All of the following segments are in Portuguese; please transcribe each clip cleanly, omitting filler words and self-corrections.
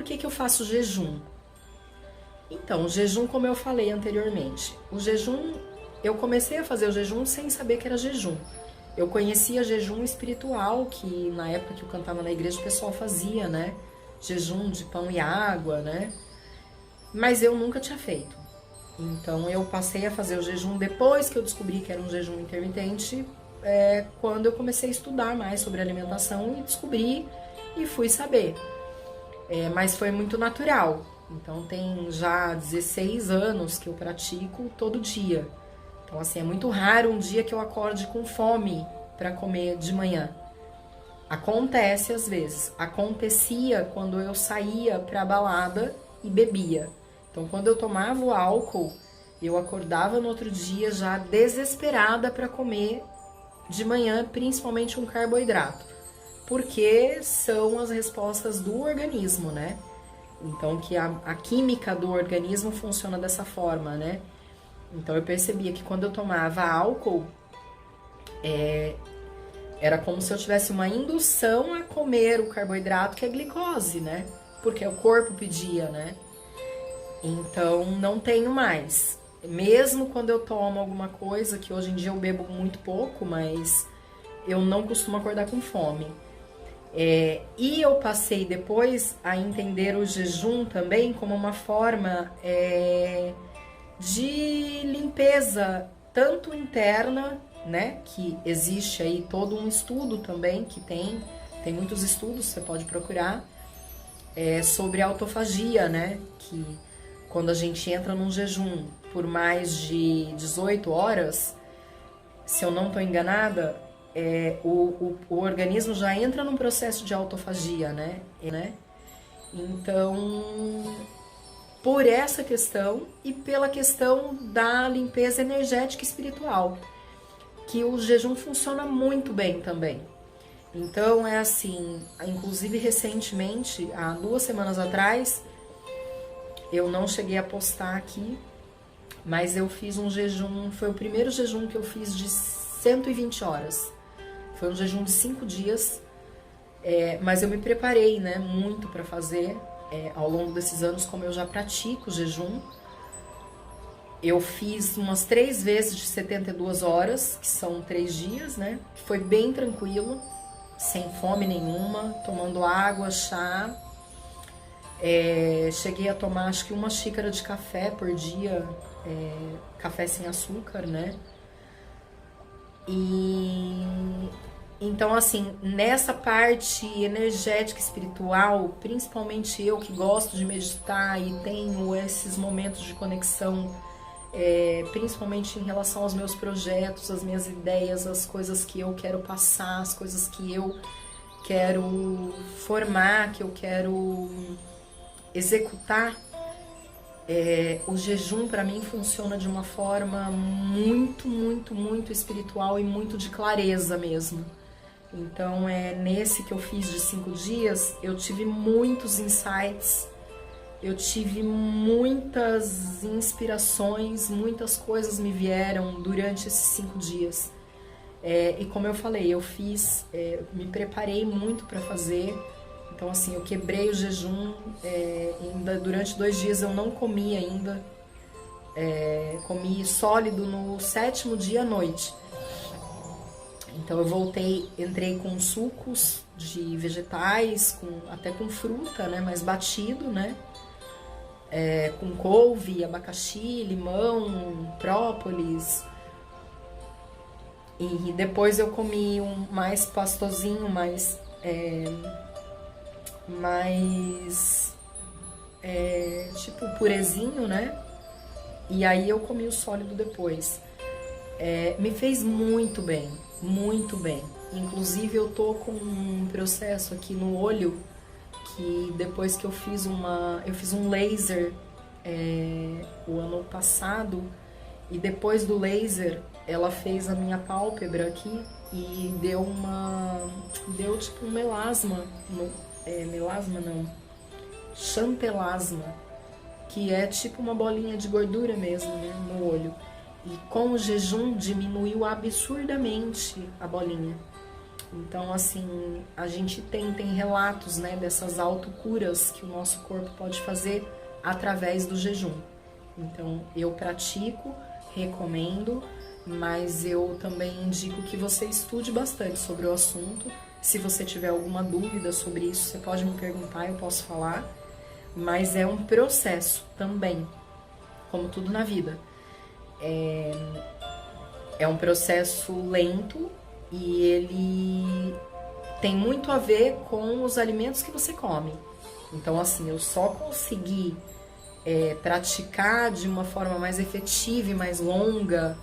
por que eu faço jejum? Então, o jejum, como eu falei anteriormente, o jejum, eu comecei a fazer o jejum sem saber que era jejum. Eu conhecia jejum espiritual, que na época que eu cantava na igreja o pessoal fazia, né? Jejum de pão e água, né? Mas eu nunca tinha feito. Então eu passei a fazer o jejum depois que eu descobri que era um jejum intermitente, quando eu comecei a estudar mais sobre alimentação e descobri e fui saber. Mas foi muito natural. Então tem já 16 anos que eu pratico todo dia. Então assim, é muito raro um dia que eu acorde com fome para comer de manhã. Acontece às vezes. Acontecia quando eu saía para a balada e bebia. Então quando eu tomava o álcool, eu acordava no outro dia já desesperada para comer de manhã, principalmente um carboidrato. Porque são as respostas do organismo, né? Então, que a química do organismo funciona dessa forma, né? Então, eu percebia que quando eu tomava álcool, era como se eu tivesse uma indução a comer o carboidrato, que é glicose, né? Porque o corpo pedia, né? Então, não tenho mais. Mesmo quando eu tomo alguma coisa, que hoje em dia eu bebo muito pouco, mas eu não costumo acordar com fome. E eu passei depois a entender o jejum também como uma forma de limpeza, tanto interna, né, que existe aí todo um estudo também, que tem muitos estudos, você pode procurar, sobre autofagia, né, que quando a gente entra num jejum por mais de 18 horas, se eu não estou enganada, o organismo já entra num processo de autofagia, né? Então, por essa questão e pela questão da limpeza energética e espiritual, que o jejum funciona muito bem também. Então, é assim, inclusive recentemente, há 2 semanas atrás, eu não cheguei a postar aqui, mas eu fiz um jejum, foi o primeiro jejum que eu fiz de 120 horas. Foi um jejum de 5 dias, mas eu me preparei, né, muito para fazer ao longo desses anos, como eu já pratico jejum. Eu fiz umas 3 vezes de 72 horas, que são 3 dias, né? Foi bem tranquilo, sem fome nenhuma, tomando água, chá. Cheguei a tomar acho que 1 xícara de café por dia, café sem açúcar, né? E então, assim, nessa parte energética, espiritual, principalmente eu que gosto de meditar e tenho esses momentos de conexão, principalmente em relação aos meus projetos, as minhas ideias, as coisas que eu quero passar, as coisas que eu quero formar, que eu quero executar, o jejum para mim funciona de uma forma muito, muito, muito espiritual e muito de clareza mesmo. Então, nesse que eu fiz de 5 dias, eu tive muitos insights, eu tive muitas inspirações, muitas coisas me vieram durante esses 5 dias. E como eu falei, eu fiz, me preparei muito para fazer. Então, assim, eu quebrei o jejum, ainda durante 2 dias eu não comi ainda, comi sólido no 7º dia à noite. Então eu entrei com sucos de vegetais, até com fruta, né, mais batido, né, com couve, abacaxi, limão, própolis. E depois eu comi um mais pastosinho, mais tipo purezinho, né? E aí eu comi o sólido depois. Me fez muito bem, muito bem. Inclusive eu tô com um processo aqui no olho, que depois que eu fiz um laser o ano passado, e depois do laser ela fez a minha pálpebra aqui e deu tipo um melasma, melasma não, xantelasma, que é tipo uma bolinha de gordura mesmo, né, no olho. E com o jejum diminuiu absurdamente a bolinha. Então, assim, a gente tem relatos, né, dessas autocuras que o nosso corpo pode fazer através do jejum. Então, eu pratico, recomendo, mas eu também indico que você estude bastante sobre o assunto. Se você tiver alguma dúvida sobre isso, você pode me perguntar, eu posso falar. Mas é um processo também, como tudo na vida. É um processo lento e ele tem muito a ver com os alimentos que você come. Então, assim, eu só consegui praticar de uma forma mais efetiva e mais longa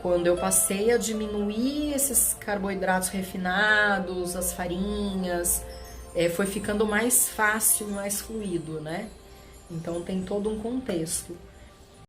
quando eu passei a diminuir esses carboidratos refinados, as farinhas, foi ficando mais fácil, mais fluido, né? Então tem todo um contexto.